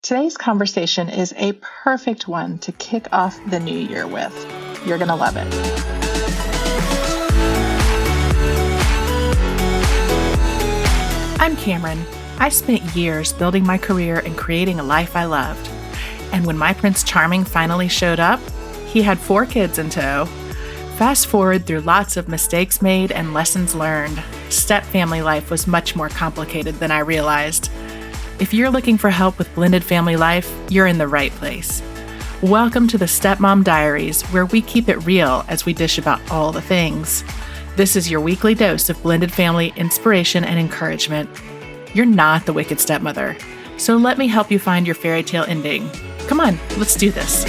Today's conversation is a perfect one to kick off the new year with. You're going to love it. I'm Cameron. I spent years building my career and creating a life I loved. And when my Prince Charming finally showed up, he had 4 kids in tow. Fast forward through lots of mistakes made and lessons learned, step family life was much more complicated than I realized. If you're looking for help with blended family life, you're in the right place. Welcome to the Stepmom Diaries, where we keep it real as we dish about all the things. This is your weekly dose of blended family inspiration and encouragement. You're not the wicked stepmother, so let me help you find your fairy tale ending. Come on, let's do this.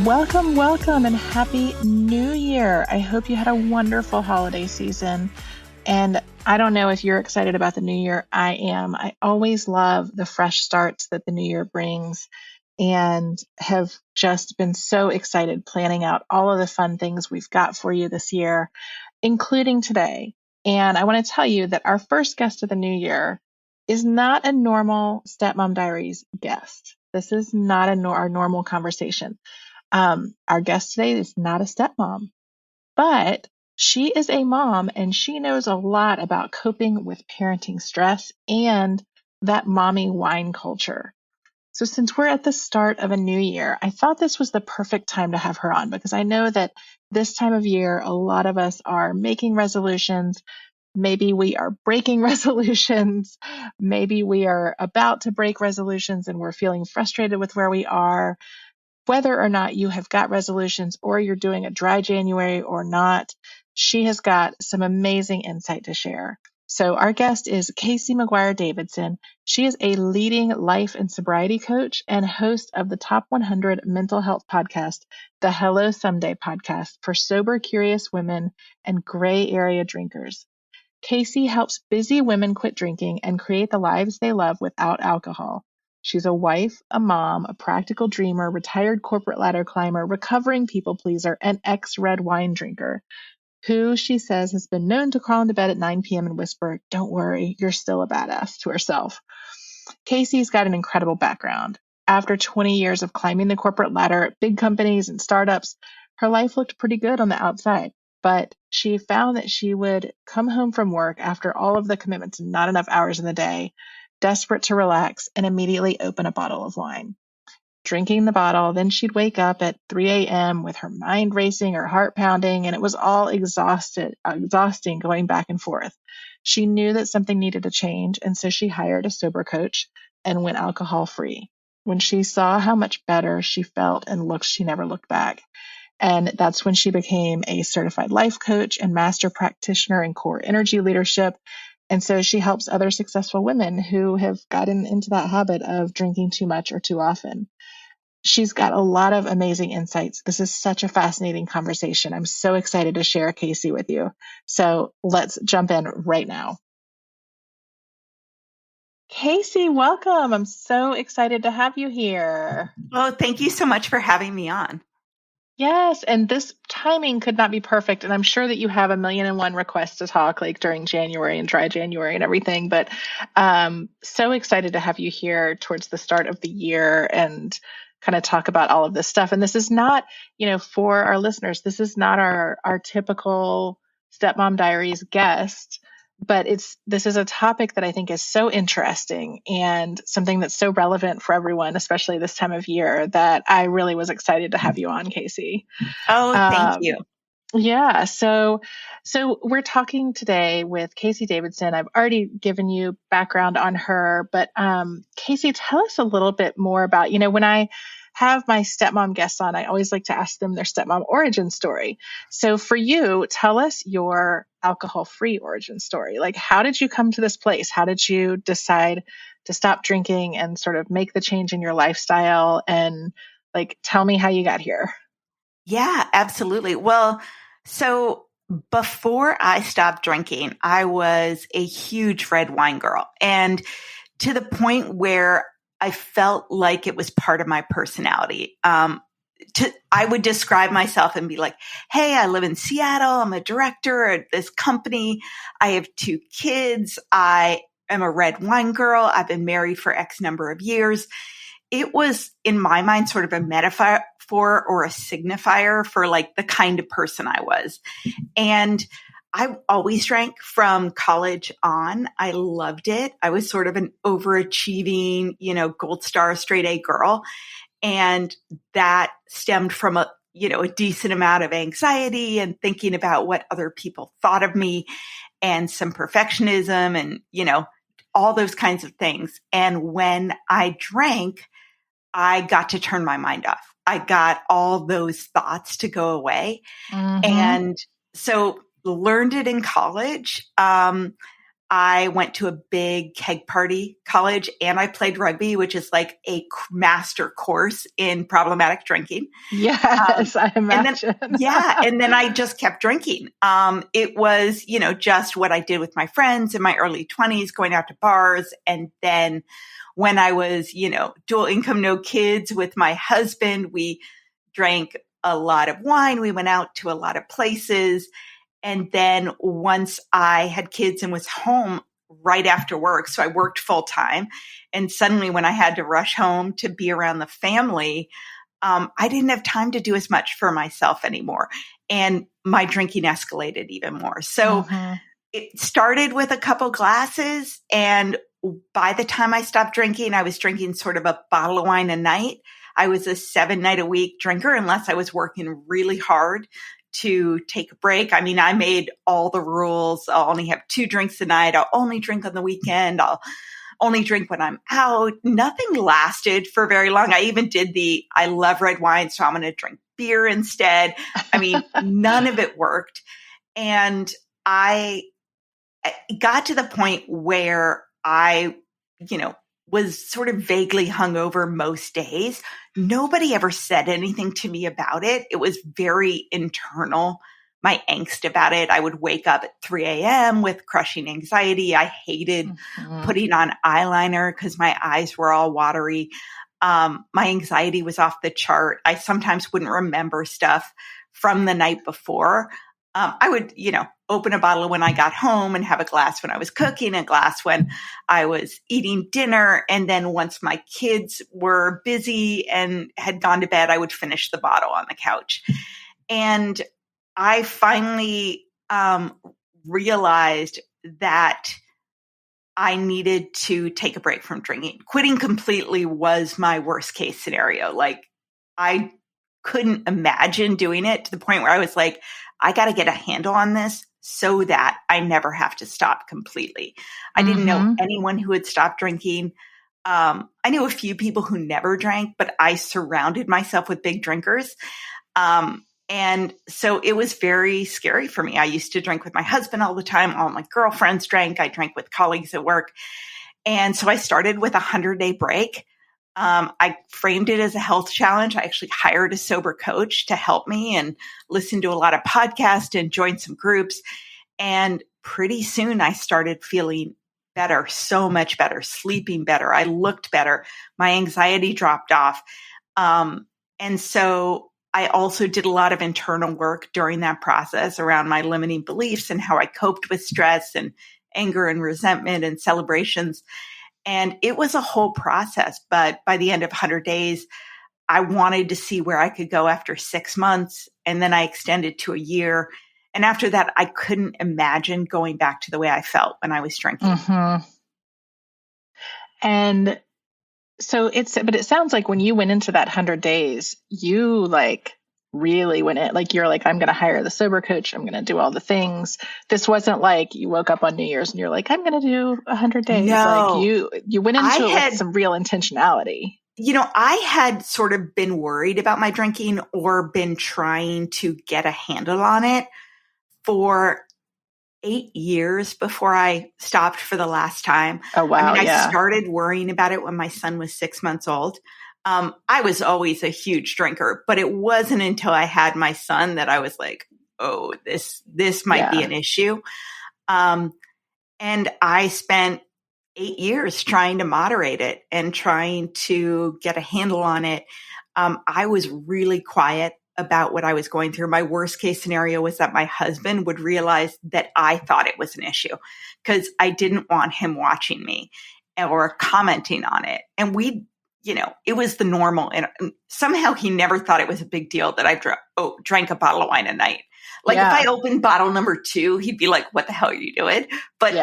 Welcome, and Happy New Year. I hope you had a wonderful holiday season. And I don't know if you're excited about the new year. I am. I always love the fresh starts that the new year brings and have just been so excited planning out all of the fun things we've got for you this year, including today. And I want to tell you that our first guest of the new year is not a normal Stepmom Diaries guest. This is not our normal conversation. Our guest today is not a stepmom, but she is a mom and she knows a lot about coping with parenting stress and that mommy wine culture. So since we're at the start of a new year, I thought this was the perfect time to have her on because I know that this time of year, a lot of us are making resolutions. Maybe we are breaking resolutions. Maybe we are about to break resolutions and we're feeling frustrated with where we are. Whether or not you have got resolutions or you're doing a dry January or not, she has got some amazing insight to share. So our guest is Casey McGuire Davidson. She is a leading life and sobriety coach and host of the Top 100 mental health podcast, the Hello Someday podcast for sober, curious women and gray area drinkers. Casey helps busy women quit drinking and create the lives they love without alcohol. She's a wife, a mom, a practical dreamer, retired corporate ladder climber, recovering people pleaser, and ex-red wine drinker, who she says has been known to crawl into bed at 9 p.m. and whisper, "Don't worry, you're still a badass," to herself. Casey's got an incredible background. After 20 years of climbing the corporate ladder at big companies and startups, her life looked pretty good on the outside. But she found that she would come home from work after all of the commitments and not enough hours in the day, desperate to relax, and immediately open a bottle of wine. Drinking the bottle, then she'd wake up at 3 a.m. with her mind racing, her heart pounding, and it was all exhausting going back and forth. She knew that something needed to change, and so she hired a sober coach and went alcohol free. When she saw how much better she felt and looked, she never looked back. And that's when she became a certified life coach and master practitioner in core energy leadership. And so she helps other successful women who have gotten into that habit of drinking too much or too often. She's got a lot of amazing insights. This is such a fascinating conversation. I'm so excited to share Casey with you. So let's jump in right now. Casey, welcome. I'm so excited to have you here. Well, thank you so much for having me on. Yes, and this timing could not be perfect. And I'm sure that you have a million and one requests to talk like during January and dry January and everything. But so excited to have you here towards the start of the year and kind of talk about all of this stuff. And this is not, for our listeners, this is not our typical Stepmom Diaries guest. But this is a topic that I think is so interesting and something that's so relevant for everyone, especially this time of year, that I really was excited to have you on, Casey. Oh, thank you. Yeah. So we're talking today with Casey Davidson. I've already given you background on her, but Casey, tell us a little bit more about, when I have my stepmom guests on, I always like to ask them their stepmom origin story. So for you, tell us your alcohol-free origin story. Like, how did you come to this place? How did you decide to stop drinking and sort of make the change in your lifestyle? And tell me how you got here. Yeah, absolutely. Well, so before I stopped drinking, I was a huge red wine girl, and to the point where I felt like it was part of my personality. I would describe myself and be like, hey, I live in Seattle. I'm a director at this company. I have 2 kids. I am a red wine girl. I've been married for X number of years. It was, in my mind, sort of a metaphor or a signifier for like the kind of person I was. And I always drank from college on. I loved it. I was sort of an overachieving, gold star straight A girl. And that stemmed from a decent amount of anxiety and thinking about what other people thought of me and some perfectionism and, all those kinds of things. And when I drank, I got to turn my mind off. I got all those thoughts to go away. And so learned it in college. I went to a big keg party college and I played rugby, which is like a master course in problematic drinking. Yes, I imagine. And then I just kept drinking. It was, just what I did with my friends in my early 20s, going out to bars. And then when I was, dual income, no kids with my husband, we drank a lot of wine. We went out to a lot of places. And then once I had kids and was home right after work, so I worked full time. And suddenly when I had to rush home to be around the family, I didn't have time to do as much for myself anymore. And my drinking escalated even more. So it started with a couple glasses. And by the time I stopped drinking, I was drinking sort of a bottle of wine a night. I was a 7-night-a-week drinker unless I was working really hard to take a break. I mean, I made all the rules. I'll only have 2 drinks a night. I'll only drink on the weekend. I'll only drink when I'm out. Nothing lasted for very long. I even did I love red wine, so I'm going to drink beer instead. I mean, none of it worked. And I got to the point where I, was sort of vaguely hungover most days. Nobody ever said anything to me about it. It was very internal, my angst about it. I would wake up at 3 a.m. with crushing anxiety. I hated putting on eyeliner because my eyes were all watery. My anxiety was off the chart. I sometimes wouldn't remember stuff from the night before. I would, open a bottle when I got home and have a glass when I was cooking, a glass when I was eating dinner. And then once my kids were busy and had gone to bed, I would finish the bottle on the couch. And I finally realized that I needed to take a break from drinking. Quitting completely was my worst case scenario. Like, I couldn't imagine doing it to the point where I was like, I got to get a handle on this so that I never have to stop completely. I didn't know anyone who had stopped drinking. I knew a few people who never drank, but I surrounded myself with big drinkers. And so it was very scary for me. I used to drink with my husband all the time. All my girlfriends drank. I drank with colleagues at work. And so I started with a 100-day break. I framed it as a health challenge. I actually hired a sober coach to help me and listened to a lot of podcasts and joined some groups. And pretty soon I started feeling better, so much better, sleeping better. I looked better. My anxiety dropped off. And so I also did a lot of internal work during that process around my limiting beliefs and how I coped with stress and anger and resentment and celebrations. And it was a whole process. But by the end of 100 days, I wanted to see where I could go after 6 months. And then I extended to a year. And after that, I couldn't imagine going back to the way I felt when I was drinking. And so but it sounds like when you went into that 100 days, you really went in, you're like, I'm going to hire the sober coach. I'm going to do all the things. This wasn't like you woke up on New Year's and you're like, I'm going to do 100 days. No, you went into it with some real intentionality. I had sort of been worried about my drinking or been trying to get a handle on it for 8 years before I stopped for the last time. Oh, wow. I started worrying about it when my son was 6 months old. I was always a huge drinker, but it wasn't until I had my son that I was like, oh, this might be an issue. And I spent 8 years trying to moderate it and trying to get a handle on it. I was really quiet about what I was going through. My worst case scenario was that my husband would realize that I thought it was an issue because I didn't want him watching me or commenting on it. And it was the normal. And somehow he never thought it was a big deal that I drank a bottle of wine a night. Like if I opened bottle number 2, he'd be like, what the hell are you doing? But,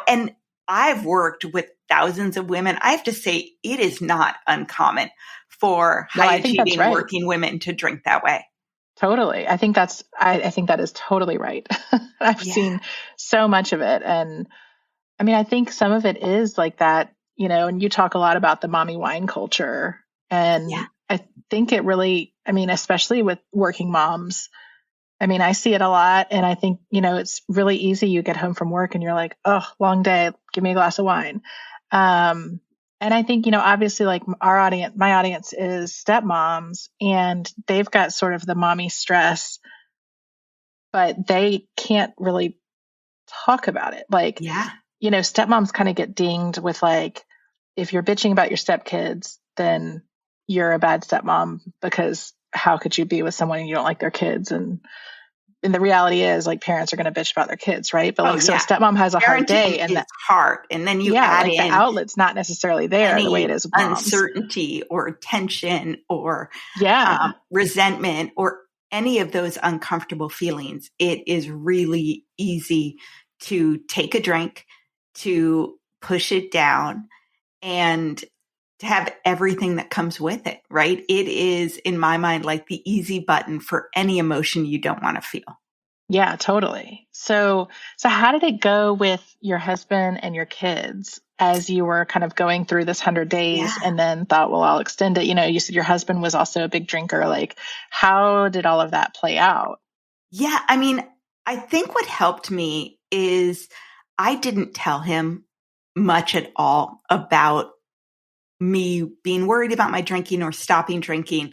and I've worked with thousands of women. I have to say it is not uncommon for high achieving working women to drink that way. Totally. I think that is totally right. I've seen so much of it. And I mean, I think some of it is like that, and you talk a lot about the mommy wine culture. And I think it really, I mean, especially with working moms, I mean, I see it a lot. And I think, it's really easy. You get home from work and you're like, oh, long day, give me a glass of wine. And I think, obviously like my audience is stepmoms and they've got sort of the mommy stress, but they can't really talk about it. Like, stepmoms kind of get dinged with like, if you're bitching about your stepkids, then you're a bad stepmom because how could you be with someone you don't like their kids? And the reality is like parents are going to bitch about their kids, right? But so stepmom has a hard day and it's hard. And then you add in the outlet's not necessarily there the way it is with moms. Uncertainty or tension or resentment or any of those uncomfortable feelings. It is really easy to take a drink, to push it down and to have everything that comes with it, right? It is, in my mind, like the easy button for any emotion you don't want to feel. Yeah, totally. So how did it go with your husband and your kids as you were kind of going through this 100 days and then thought, well, I'll extend it. You said your husband was also a big drinker. Like, how did all of that play out? Yeah. I mean, I think what helped me is I didn't tell him much at all about me being worried about my drinking or stopping drinking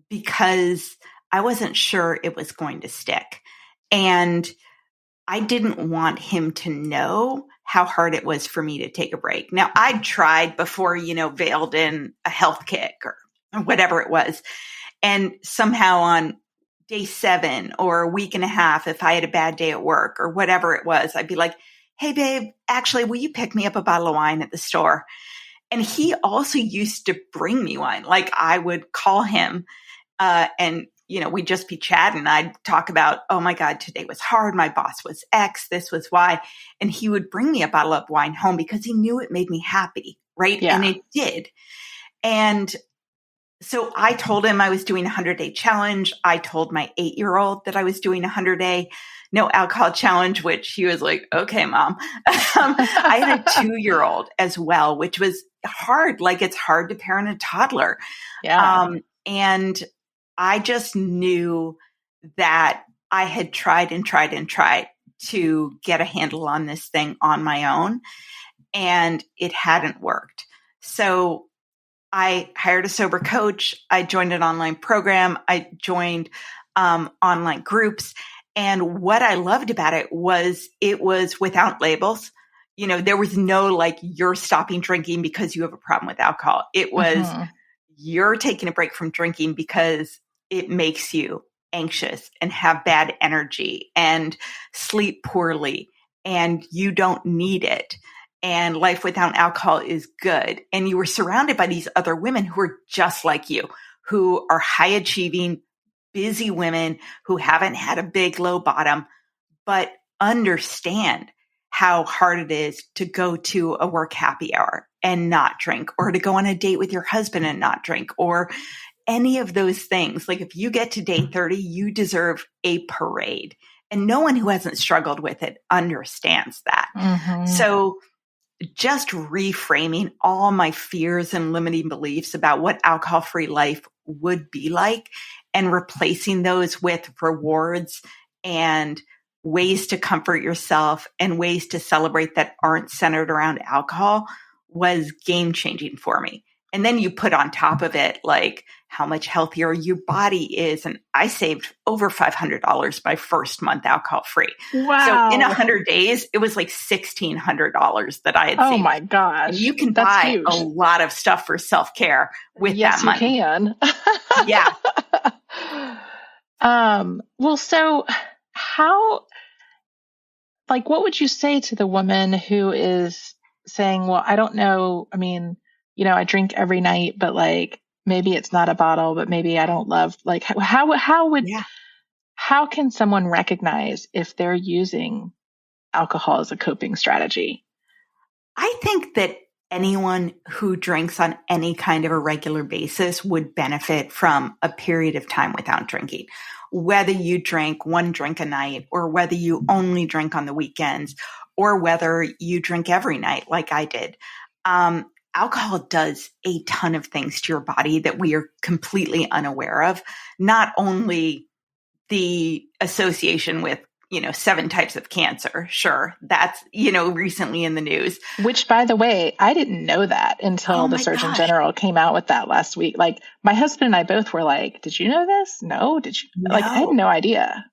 because I wasn't sure it was going to stick. And I didn't want him to know how hard it was for me to take a break. Now, I'd tried before, veiled in a health kick or whatever it was. And somehow on day 7 or a week and a half, if I had a bad day at work or whatever it was, I'd be like, hey, babe, actually, will you pick me up a bottle of wine at the store? And he also used to bring me wine. Like I would call him and, we'd just be chatting. I'd talk about, oh my God, today was hard. My boss was X, this was Y. And he would bring me a bottle of wine home because he knew it made me happy. Right. Yeah. And it did. And so I told him I was doing a 100-day challenge. I told my 8-year-old that I was doing a 100-day no alcohol challenge, which he was like, okay, mom. I had a 2-year-old as well, which was hard. Like it's hard to parent a toddler. Yeah. And I just knew that I had tried and tried and tried to get a handle on this thing on my own, and it hadn't worked. So I hired a sober coach. I joined an online program. I joined online groups. And what I loved about it was without labels. There was no like, you're stopping drinking because you have a problem with alcohol. It was, you're taking a break from drinking because it makes you anxious and have bad energy and sleep poorly and you don't need it. And life without alcohol is good. And you were surrounded by these other women who are just like you, who are high achieving, busy women who haven't had a big low bottom, but understand how hard it is to go to a work happy hour and not drink, or to go on a date with your husband and not drink, or any of those things. Like if you get to day 30, you deserve a parade. And no one who hasn't struggled with it understands that. Mm-hmm. So just reframing all my fears and limiting beliefs about what alcohol-free life would be like and replacing those with rewards and ways to comfort yourself and ways to celebrate that aren't centered around alcohol was game-changing for me. And then you put on top of it, like how much healthier your body is. And I saved over $500 my first month alcohol free. So in Wow. 100 days, it was like $1,600 that I had Oh saved. my And gosh. you can That's buy a huge. lot of stuff for self-care with that Yes, you money. can. Yeah. Well, so how, like, what would you say to the woman who is saying, well, I don't know. I mean, I drink every night, but like, maybe it's not a bottle, but maybe I don't love, like, Yeah. how can someone recognize if they're using alcohol as a coping strategy? I think that anyone who drinks on any kind of a regular basis would benefit from a period of time without drinking. Whether you drink one drink a night or whether you only drink on the weekends or whether you drink every night like I did. Alcohol does a ton of things to your body that we are completely unaware of. Not only the association with 7 types of cancer. Sure. That's, recently in the news. Which, by the way, I didn't know that Oh until the my Surgeon gosh. General came out with that last week. Like, my husband and I both were like, did you know this? No, did you? Like, I had No. no idea.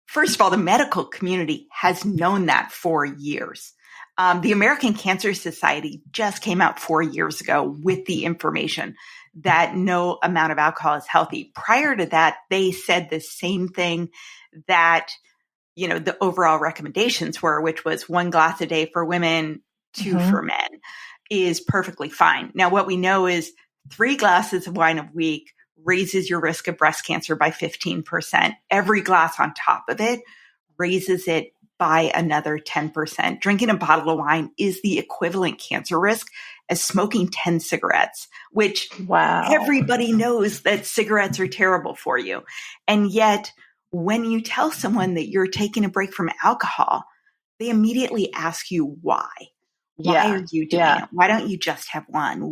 First of all, the medical community has known that for years. The American Cancer Society just came out 4 years ago with the information that no amount of alcohol is healthy. Prior to that, they said the same thing that, the overall recommendations were, which was 1 glass a day for women, 2 Mm-hmm. for men, is perfectly fine. Now, what we know is 3 glasses of wine a week raises your risk of breast cancer by 15%. Every glass on top of it raises it by another 10%. Drinking a bottle of wine is the equivalent cancer risk as smoking 10 cigarettes, which Wow. everybody knows that cigarettes are terrible for you. And yet, when you tell someone that you're taking a break from alcohol, they immediately ask you why. Why Yeah. are you doing Yeah. it? Why don't you just have one?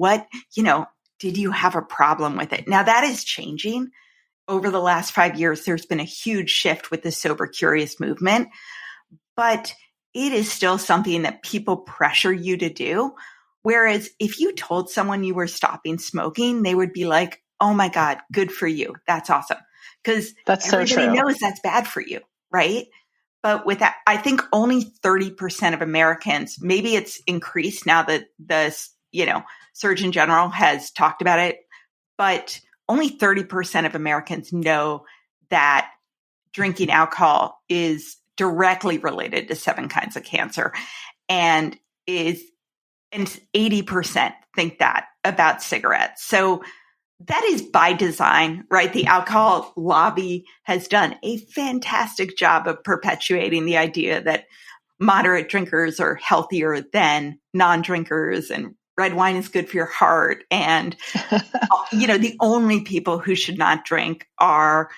Did you have a problem with it? Now that is changing. Over the last 5 years, there's been a huge shift with the sober curious movement, but it is still something that people pressure you to do. Whereas if you told someone you were stopping smoking, they would be like, oh my God, good for you. That's awesome. Because That's so everybody true. knows that's bad for you, right? But with that, I think only 30% of Americans, maybe it's increased now that the, Surgeon General has talked about it, but only 30% of Americans know that drinking alcohol is directly related to 7 kinds of cancer and 80% think that about cigarettes. So that is by design, right? The alcohol lobby has done a fantastic job of perpetuating the idea that moderate drinkers are healthier than non-drinkers and red wine is good for your heart. And, the only people who should not drink are,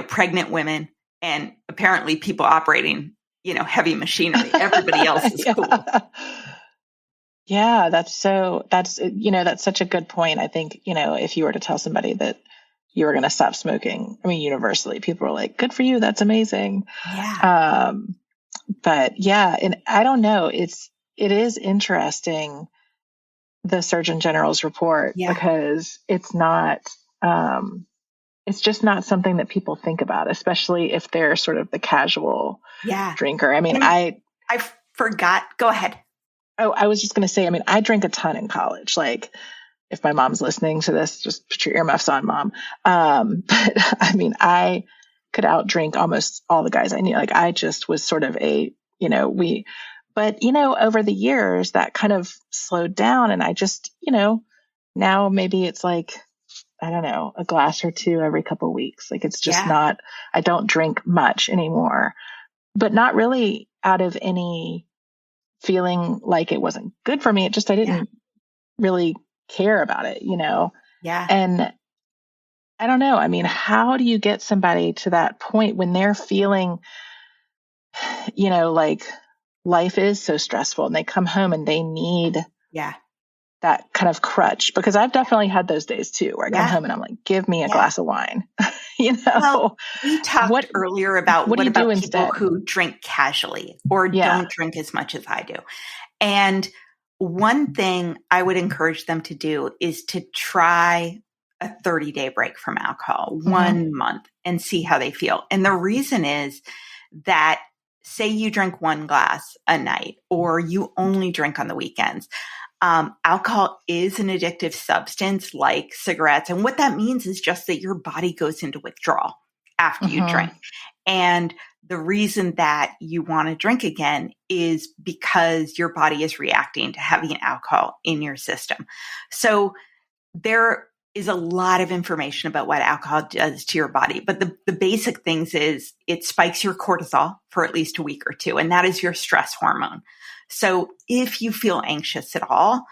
pregnant women and apparently people operating, heavy machinery. Everybody else is cool. Yeah. Yeah, that's such a good point. I think, if you were to tell somebody that you were going to stop smoking, I mean, universally, people are like, good for you. That's amazing. Yeah. But yeah, and I don't know. It is interesting, the Surgeon General's report, Yeah. because it's just not something that people think about, especially if they're sort of the casual Yeah. drinker. I mean, And I forgot. Go ahead. I was just going to say, I mean, I drank a ton in college. Like, if my mom's listening to this, just put your earmuffs on, mom. But I mean, I could outdrink almost all the guys I knew. Like, I just was sort of but over the years that kind of slowed down, and I just, now maybe it's like, I don't know, a glass or two every couple of weeks. Like, it's just Yeah. not, I don't drink much anymore, but not really out of any feeling like it wasn't good for me. It just, I didn't really care about it, Yeah. and I don't know. I mean, how do you get somebody to that point when they're feeling, like life is so stressful and they come home and they need Yeah. that kind of crutch? Because I've definitely had those days too, where I come Yeah. home and I'm like, give me a Yeah. glass of wine. Well, we talked what earlier about what do what you do about people instead? who drink casually or Yeah. don't drink as much as I do. And one thing I would encourage them to do is to try a 30-day break from alcohol, Mm-hmm. 1 month, and see how they feel. And the reason is that, say you drink one glass a night or you only drink on the weekends. Alcohol is an addictive substance like cigarettes. And what that means is just that your body goes into withdrawal after you Mm-hmm. drink. And the reason that you want to drink again is because your body is reacting to having alcohol in your system. So there is a lot of information about what alcohol does to your body. But the basic things is it spikes your cortisol for at least a week or two, and that is your stress hormone. So if you feel anxious at all,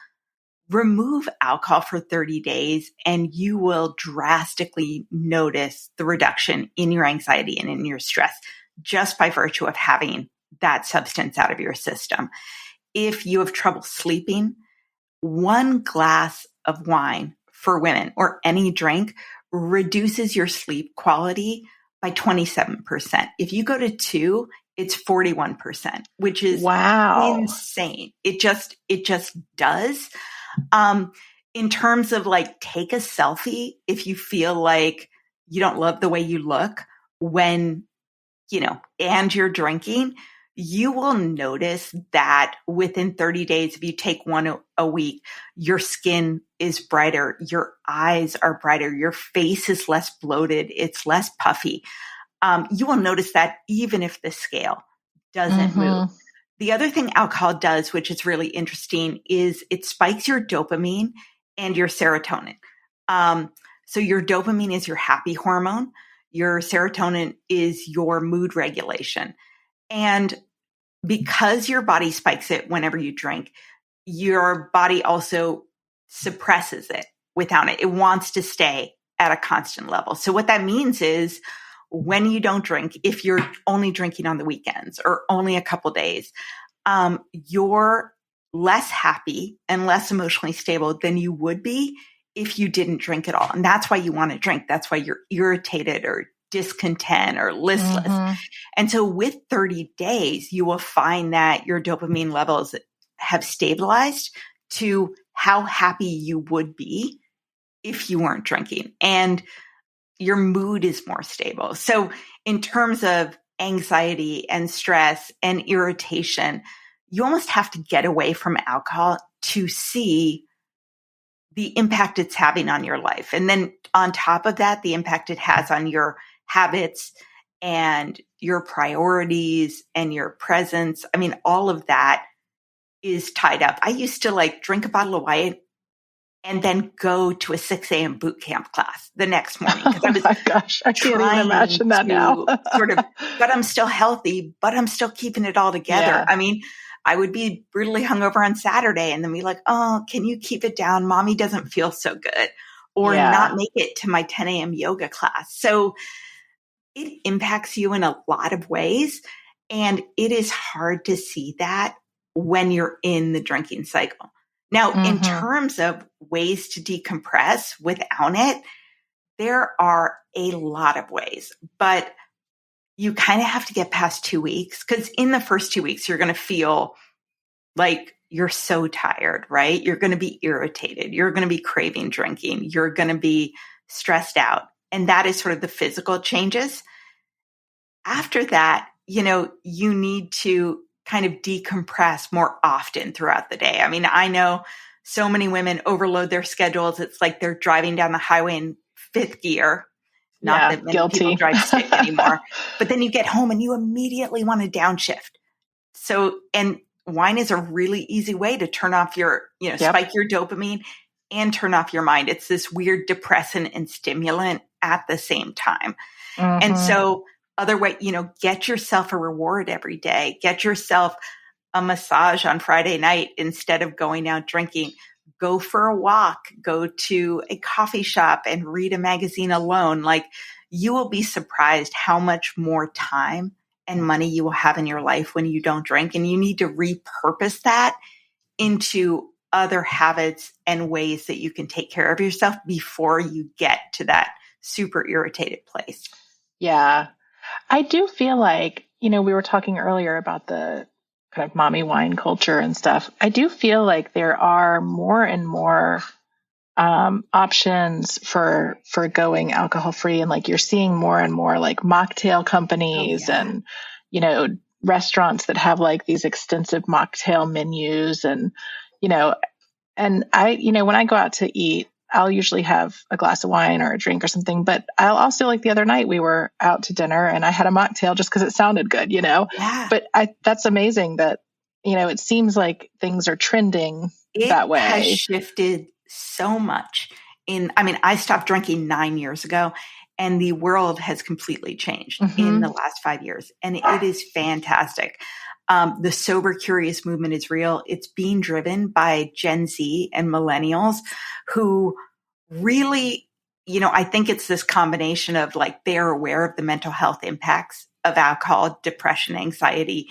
remove alcohol for 30 days and you will drastically notice the reduction in your anxiety and in your stress just by virtue of having that substance out of your system. If you have trouble sleeping, one glass of wine for women or any drink reduces your sleep quality by 27%. If you go to two, it's 41%, which is Wow. insane. It just does. In terms of like, take a selfie if you feel like you don't love the way you look when, and you're drinking, you will notice that within 30 days, if you take one a week, your skin is brighter, your eyes are brighter, your face is less bloated, it's less puffy. You will notice that even if the scale doesn't move. Mm-hmm. The other thing alcohol does, which is really interesting, is it spikes your dopamine and your serotonin. So your dopamine is your happy hormone. Your serotonin is your mood regulation. And because your body spikes it whenever you drink, your body also suppresses it without it. It wants to stay at a constant level. So what that means is when you don't drink, if you're only drinking on the weekends or only a couple days, you're less happy and less emotionally stable than you would be if you didn't drink at all. And that's why you want to drink. That's why you're irritated or discontent or listless. Mm-hmm. And so with 30 days, you will find that your dopamine levels have stabilized to how happy you would be if you weren't drinking. And your mood is more stable. So in terms of anxiety and stress and irritation, you almost have to get away from alcohol to see the impact it's having on your life. And then on top of that, the impact it has on your habits and your priorities and your presence. I mean, all of that is tied up. I used to like drink a bottle of wine and then go to a 6 a.m. boot camp class the next morning because I Oh was my gosh, I can't even trying imagine that now. to but I'm still healthy, but I'm still keeping it all together. Yeah. I mean, I would be brutally hungover on Saturday and then be like, oh, can you keep it down? Mommy doesn't feel so good. Or Yeah. not make it to my 10 a.m. yoga class. So it impacts you in a lot of ways. And it is hard to see that when you're in the drinking cycle. Now, in Mm-hmm. terms of ways to decompress without it, there are a lot of ways, but you kind of have to get past 2 weeks because in the first 2 weeks, you're going to feel like you're so tired, right? You're going to be irritated. You're going to be craving drinking. You're going to be stressed out. And that is sort of the physical changes. After that, you need to kind of decompress more often throughout the day. I mean, I know so many women overload their schedules. It's like they're driving down the highway in fifth gear. Not Yeah, that many people guilty. drive stick anymore, but then you get home and you immediately want to downshift. So, and wine is a really easy way to turn off your, Yep. spike your dopamine and turn off your mind. It's this weird depressant and stimulant at the same time. Mm-hmm. And so other way, get yourself a reward every day. Get yourself a massage on Friday night instead of going out drinking. Go for a walk, go to a coffee shop and read a magazine alone. Like, you will be surprised how much more time and money you will have in your life when you don't drink. And you need to repurpose that into other habits and ways that you can take care of yourself before you get to that super irritated place. Yeah. I do feel like, we were talking earlier about the kind of mommy wine culture and stuff, I do feel like there are more and more options for going alcohol free, and like you're seeing more and more like mocktail Oh, companies yeah. and you know restaurants that have like these extensive mocktail menus, and you know and I when I go out to eat, I'll usually have a glass of wine or a drink or something, but I'll also, like the other night we were out to dinner and I had a mocktail just because it sounded good. Yeah. But I that's amazing that it seems like things are trending It that has way. shifted so much I mean, I stopped drinking 9 years ago and the world has completely changed in the Hmm. last 5 years. And it is fantastic. The sober curious movement is real. It's being driven by Gen Z and millennials who really, I think it's this combination of like they're aware of the mental health impacts of alcohol, depression, anxiety.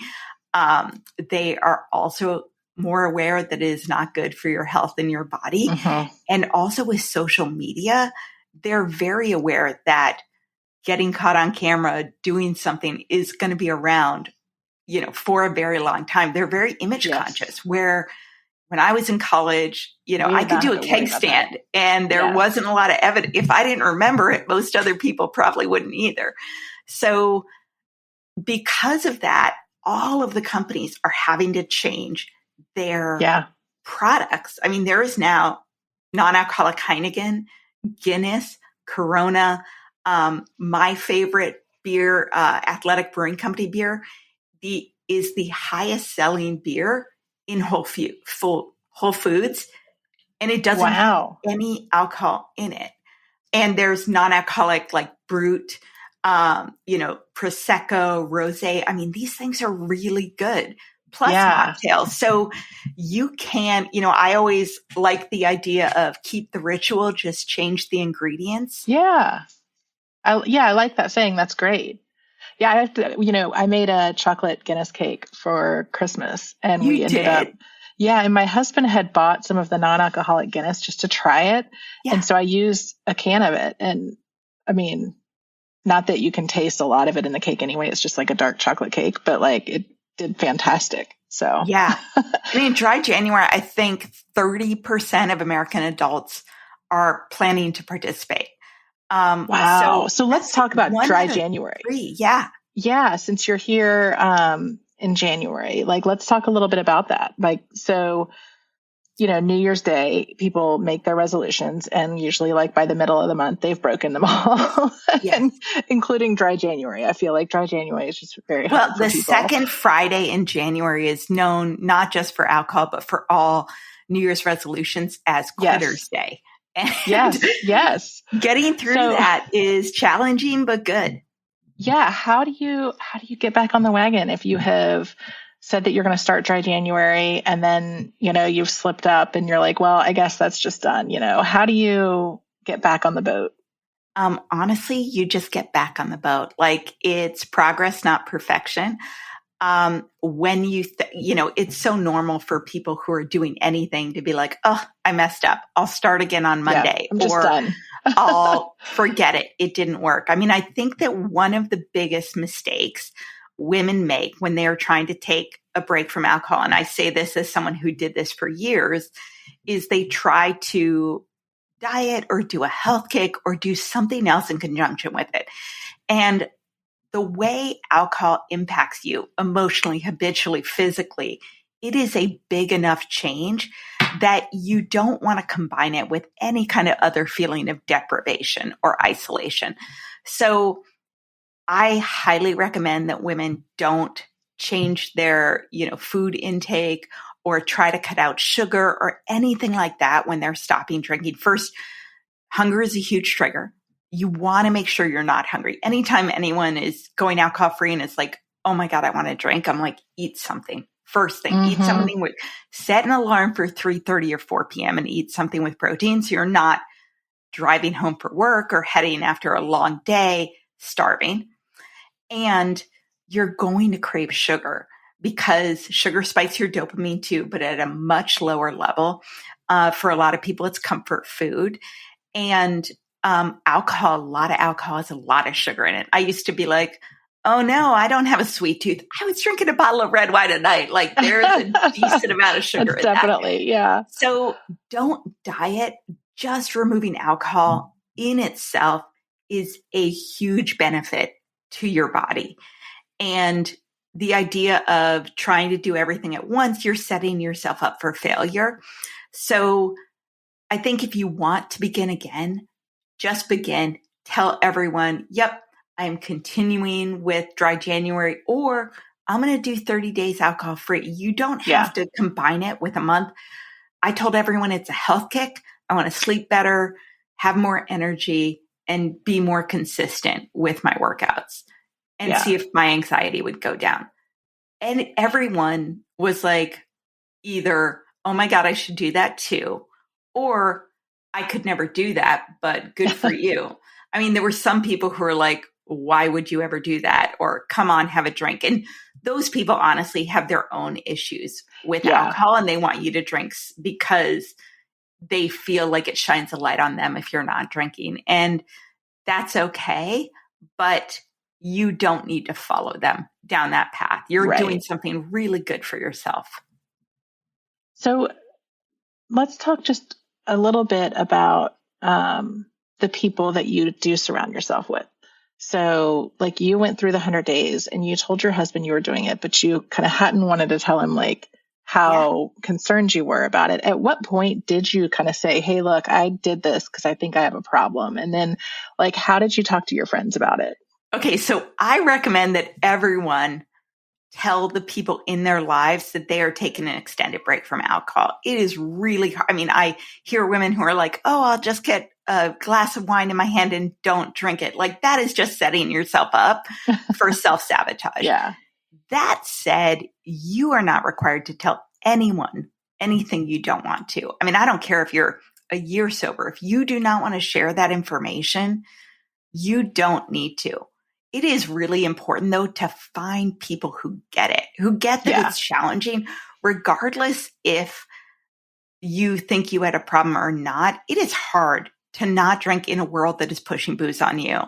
They are also more aware that it is not good for your health and your body. Hmm. And also with social media, they're very aware that getting caught on camera doing something is going to be around, for a very long time. They're very image Yes. conscious, where when I was in college, We I did could not do have a to worry keg about that. stand and there Yeah. wasn't a lot of evidence. If I didn't remember it, most other people probably wouldn't either. So because of that, all of the companies are having to change their Yeah. products. I mean, there is now non-alcoholic Heineken, Guinness, Corona. My favorite beer, Athletic Brewing Company beer, is the highest selling beer in Whole Foods, and it doesn't have Wow. any alcohol in it. And there's non-alcoholic like Brut, Prosecco, Rosé. I mean, these things are really good. Plus Yeah. mocktails. So you can, I always like the idea of keep the ritual, just change the ingredients. Yeah. I like that saying. That's great. Yeah, I made a chocolate Guinness cake for Christmas and we You ended up, did. yeah, and my husband had bought some of the non-alcoholic Guinness just to try it. Yeah. And so I used a can of it. And I mean, not that you can taste a lot of it in the cake anyway. It's just like a dark chocolate cake, but like it did fantastic. So, Yeah. I mean, dry January, I think 30% of American adults are planning to participate. wow. So So let's that's like talk about one dry out of January. three. Yeah. Yeah, since you're here in January, like let's talk a little bit about that. Like, so New Year's Day, people make their resolutions, and usually, like by the middle of the month, they've broken them all, Yes. and including dry January. I feel like dry January is just very Well, hard for the people. second Friday in January is known not just for alcohol, but for all New Year's resolutions as Quitter's Yes, Day. And yes. getting through So, that is challenging, but good. yeah, how do you get back on the wagon if you have said that you're going to start dry January and then you've slipped up and you're like, well, I guess that's just done. How do you get back on the boat? Honestly, you just get back on the boat. Like it's progress, not perfection. When it's so normal for people who are doing anything to be like, oh, I messed up. I'll start again on Yeah, Monday, I'm just or done. I'll forget it. It didn't work. I mean, I think that one of the biggest mistakes women make when they are trying to take a break from alcohol, and I say this as someone who did this for years, is they try to diet or do a health kick or do something else in conjunction with it. And the way alcohol impacts you emotionally, habitually, physically, it is a big enough change that you don't want to combine it with any kind of other feeling of deprivation or isolation. So I highly recommend that women don't change their, food intake or try to cut out sugar or anything like that when they're stopping drinking. First, hunger is a huge trigger. You want to make sure you're not hungry. Anytime anyone is going alcohol free and it's like, oh my God, I want to drink, I'm like, eat something. First thing, eat Mm-hmm. something set an alarm for 3:30 or 4 p.m. and eat something with protein. So you're not driving home for work or heading after a long day, starving. And you're going to crave sugar because sugar spikes your dopamine too, but at a much lower level. For a lot of people, it's comfort food. And alcohol, a lot of alcohol has a lot of sugar in it. I used to be like, oh no, I don't have a sweet tooth. I was drinking a bottle of red wine a night. Like there's a decent amount of sugar That's in that. definitely, yeah. So don't diet. Just removing alcohol in itself is a huge benefit to your body. And the idea of trying to do everything at once, you're setting yourself up for failure. So I think if you want to begin again, just begin. Tell everyone, yep, I'm continuing with dry January, or I'm going to do 30 days alcohol free. You don't have to combine it with a month. I told everyone it's a health kick. I want to sleep better, have more energy, and be more consistent with my workouts and see if my anxiety would go down. And everyone was like, either, oh my God, I should do that too, or I could never do that, but good for you. I mean, there were some people who were like, why would you ever do that? Or come on, have a drink. And those people honestly have their own issues with alcohol, and they want you to drink because they feel like it shines a light on them if you're not drinking. And that's okay, but you don't need to follow them down that path. You're doing something really good for yourself. So let's talk just a little bit about the people that you do surround yourself with. So like you went through the 100 days and you told your husband you were doing it, but you kind of hadn't wanted to tell him like how concerned you were about it. At what point did you kind of say, hey, look, I did this because I think I have a problem? And then like, how did you talk to your friends about it? Okay. So I recommend that everyone tell the people in their lives that they are taking an extended break from alcohol. It is really hard. I mean, I hear women who are like, oh, I'll just get a glass of wine in my hand and don't drink it. Like that is just setting yourself up for self-sabotage. That said, you are not required to tell anyone anything you don't want to. I mean, I don't care if you're a year sober. If you do not want to share that information, you don't need to. It is really important, though, to find people who get it, who get that it's challenging, regardless if you think you had a problem or not. It is hard to not drink in a world that is pushing booze on you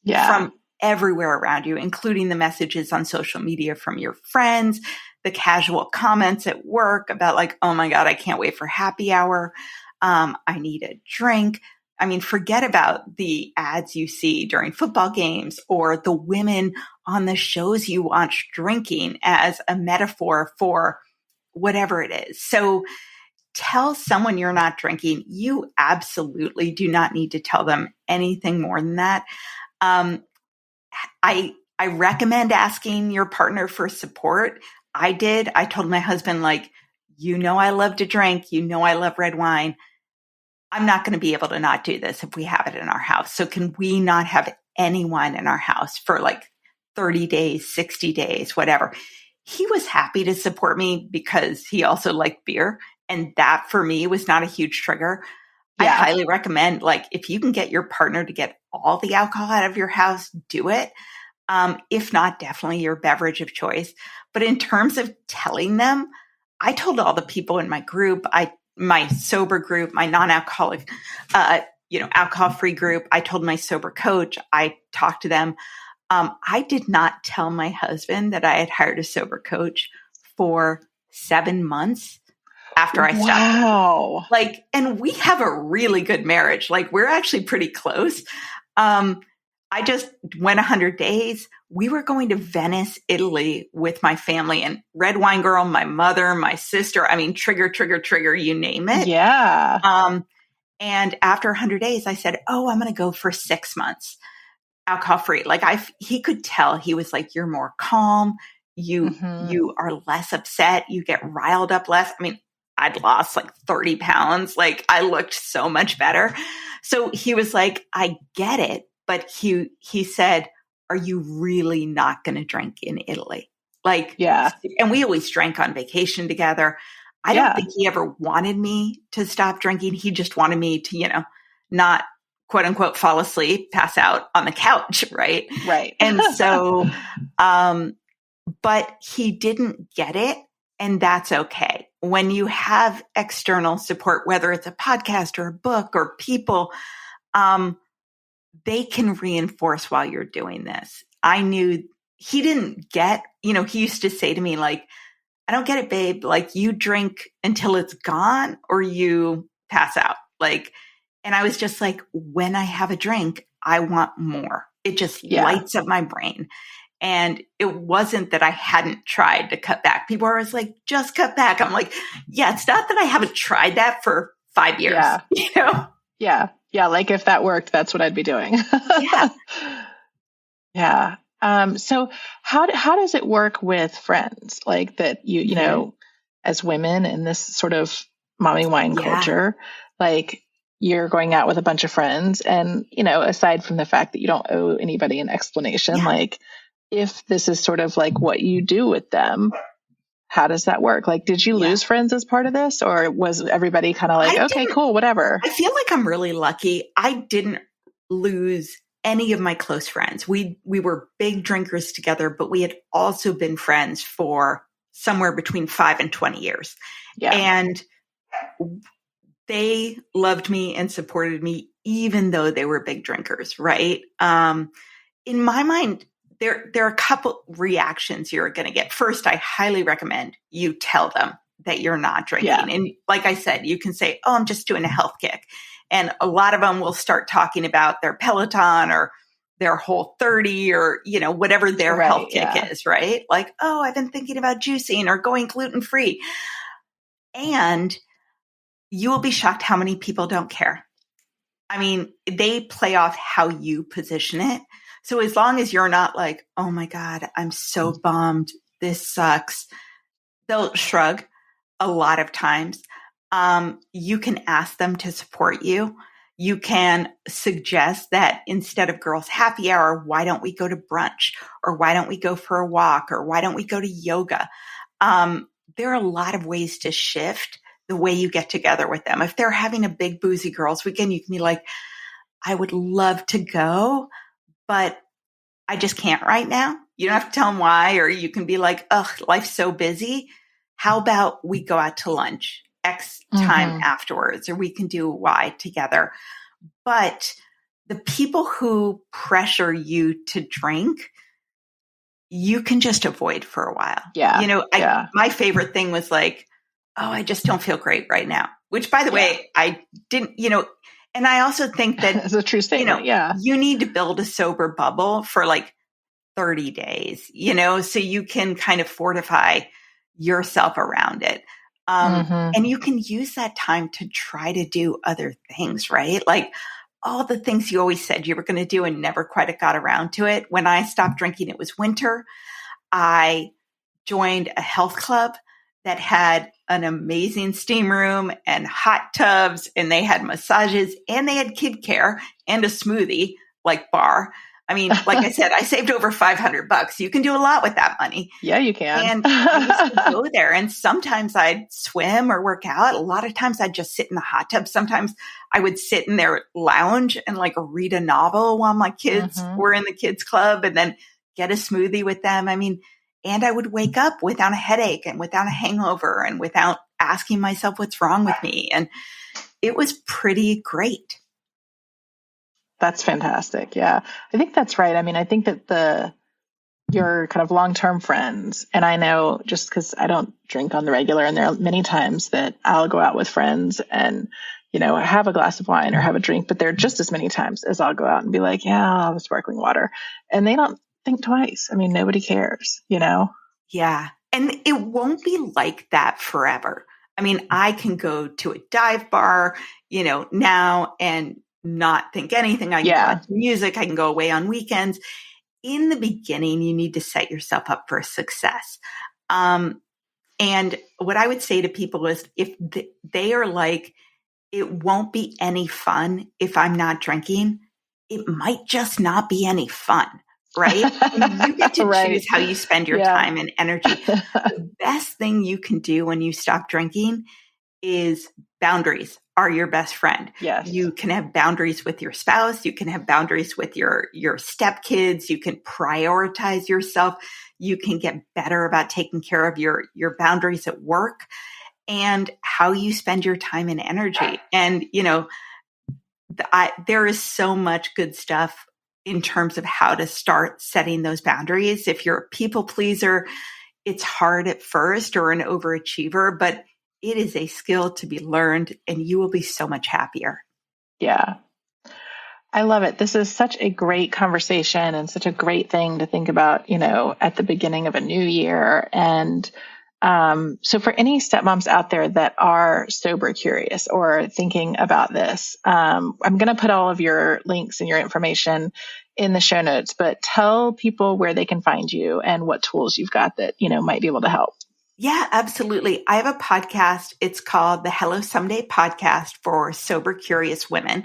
from everywhere around you, including the messages on social media from your friends, the casual comments at work about like, oh my God, I can't wait for happy hour. I need a drink. I mean, forget about the ads you see during football games or the women on the shows you watch drinking as a metaphor for whatever it is. So tell someone you're not drinking. You absolutely do not need to tell them anything more than that. I recommend asking your partner for support. I did. I told my husband, like, you know, I love to drink. You know, I love red wine. I'm not going to be able to not do this if we have it in our house. So can we not have any wine in our house for like 30 days, 60 days, whatever? He was happy to support me because he also liked beer. And that for me was not a huge trigger. I highly recommend, like, if you can get your partner to get all the alcohol out of your house, do it. If not, definitely your beverage of choice. But in terms of telling them, I told all the people in my group, my sober group, my non-alcoholic, alcohol-free group. I told my sober coach. I talked to them. I did not tell my husband that I had hired a sober coach for 7 months after I stopped. Wow. Like, and we have a really good marriage. Like, we're actually pretty close. I just went 100 days. We were going to Venice, Italy with my family, and red wine girl, my mother, my sister. I mean, trigger, you name it. Yeah. And after 100 days, I said, oh, I'm going to go for 6 months alcohol free. Like he could tell. He was like, you're more calm. You are less upset. You get riled up less. I mean, I'd lost like 30 pounds. Like I looked so much better. So he was like, I get it. But he said, are you really not going to drink in Italy? Like, and we always drank on vacation together. I don't think he ever wanted me to stop drinking. He just wanted me to, not quote unquote fall asleep, pass out on the couch. Right. Right. And so, but he didn't get it. And that's okay. When you have external support, whether it's a podcast or a book or people, they can reinforce while you're doing this. I knew he didn't get, he used to say to me, like, I don't get it, babe. Like, you drink until it's gone or you pass out. Like, and I was just like, when I have a drink, I want more. It just Yeah. lights up my brain. And it wasn't that I hadn't tried to cut back. People are always like, just cut back. I'm like, yeah, it's not that I haven't tried that for 5 years. Yeah. Yeah. Yeah. Like if that worked, that's what I'd be doing. Yeah. Yeah. So how does it work with friends? Like that you know, as women in this sort of mommy wine culture, like you're going out with a bunch of friends and, aside from the fact that you don't owe anybody an explanation, like if this is sort of like what you do with them, how does that work? Like, did you lose friends as part of this, or was everybody kind of like, okay, cool, whatever? I feel like I'm really lucky. I didn't lose any of my close friends. We were big drinkers together, but we had also been friends for somewhere between 5 and 20 years. Yeah. And they loved me and supported me, even though they were big drinkers, right? In my mind, there are a couple reactions you're going to get. First, I highly recommend you tell them that you're not drinking. Yeah. And like I said, you can say, oh, I'm just doing a health kick. And a lot of them will start talking about their Peloton or their Whole30 or, whatever their health kick is, right? Like, oh, I've been thinking about juicing or going gluten-free. And you will be shocked how many people don't care. I mean, they play off how you position it. So as long as you're not like, oh my God, I'm so bummed, this sucks, they'll shrug a lot of times. You can ask them to support you. You can suggest that instead of girls' happy hour, why don't we go to brunch? Or why don't we go for a walk? Or why don't we go to yoga? There are a lot of ways to shift the way you get together with them. If they're having a big boozy girls weekend, you can be like, I would love to go, but I just can't right now. You don't have to tell them why, or you can be like, ugh, life's so busy. How about we go out to lunch X time afterwards, or we can do Y together. But the people who pressure you to drink, you can just avoid for a while. Yeah. My favorite thing was like, oh, I just don't feel great right now, which by the way, I didn't, and I also think that it's a true statement. You need to build a sober bubble for like 30 days, so you can kind of fortify yourself around it. And you can use that time to try to do other things, right? Like all the things you always said you were going to do and never quite got around to it. When I stopped drinking, it was winter. I joined a health club that had an amazing steam room and hot tubs, and they had massages and they had kid care and a smoothie like bar. I mean, like I said, I saved over $500. You can do a lot with that money. Yeah, you can. And I used to go there, and sometimes I'd swim or work out. A lot of times I'd just sit in the hot tub. Sometimes I would sit in their lounge and like read a novel while my kids were in the kids club, and then get a smoothie with them. I mean, and I would wake up without a headache and without a hangover and without asking myself what's wrong with me. And it was pretty great. That's fantastic. Yeah, I think that's right. I mean, I think that your kind of long-term friends, and I know just because I don't drink on the regular, and there are many times that I'll go out with friends and, have a glass of wine or have a drink, but there are just as many times as I'll go out and be like, yeah, I'll have a sparkling water. And they don't think twice. I mean, nobody cares, Yeah. And it won't be like that forever. I mean, I can go to a dive bar, now and not think anything. I can watch music. I can go away on weekends. In the beginning, you need to set yourself up for success. And what I would say to people is if they are like, it won't be any fun if I'm not drinking, it might just not be any fun. Right? You get to choose how you spend your time and energy. The best thing you can do when you stop drinking is boundaries are your best friend. Yes. You can have boundaries with your spouse. You can have boundaries with your stepkids. You can prioritize yourself. You can get better about taking care of your boundaries at work and how you spend your time and energy. And, there is so much good stuff in terms of how to start setting those boundaries. If you're a people pleaser, it's hard at first, or an overachiever, but it is a skill to be learned and you will be so much happier. Yeah. I love it. This is such a great conversation and such a great thing to think about, at the beginning of a new year. And so for any stepmoms out there that are sober curious or thinking about this, I'm going to put all of your links and your information in the show notes, but tell people where they can find you and what tools you've got that, might be able to help. Yeah, absolutely. I have a podcast. It's called the Hello Someday Podcast for Sober Curious Women.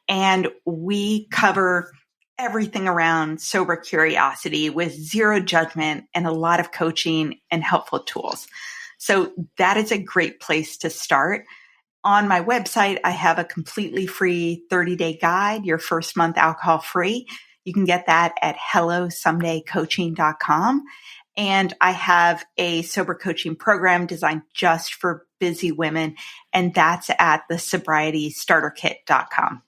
And we cover everything around sober curiosity with zero judgment and a lot of coaching and helpful tools. So that is a great place to start. On my website, I have a completely free 30-day guide, your first month alcohol free. You can get that at hellosomedaycoaching.com. And I have a sober coaching program designed just for busy women, and that's at the sobrietystarterkit.com.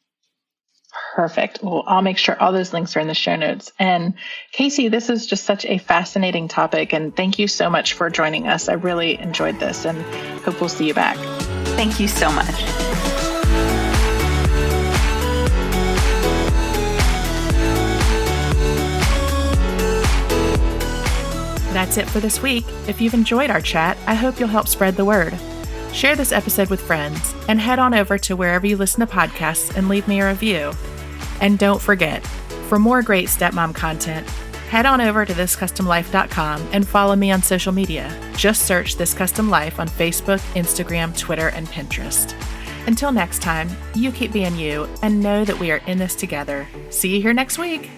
Perfect. Well, I'll make sure all those links are in the show notes. And Casey, this is just such a fascinating topic. And thank you so much for joining us. I really enjoyed this and hope we'll see you back. Thank you so much. That's it for this week. If you've enjoyed our chat, I hope you'll help spread the word. Share this episode with friends and head on over to wherever you listen to podcasts and leave me a review. And don't forget, for more great stepmom content, head on over to thiscustomlife.com and follow me on social media. Just search This Custom Life on Facebook, Instagram, Twitter, and Pinterest. Until next time, you keep being you and know that we are in this together. See you here next week.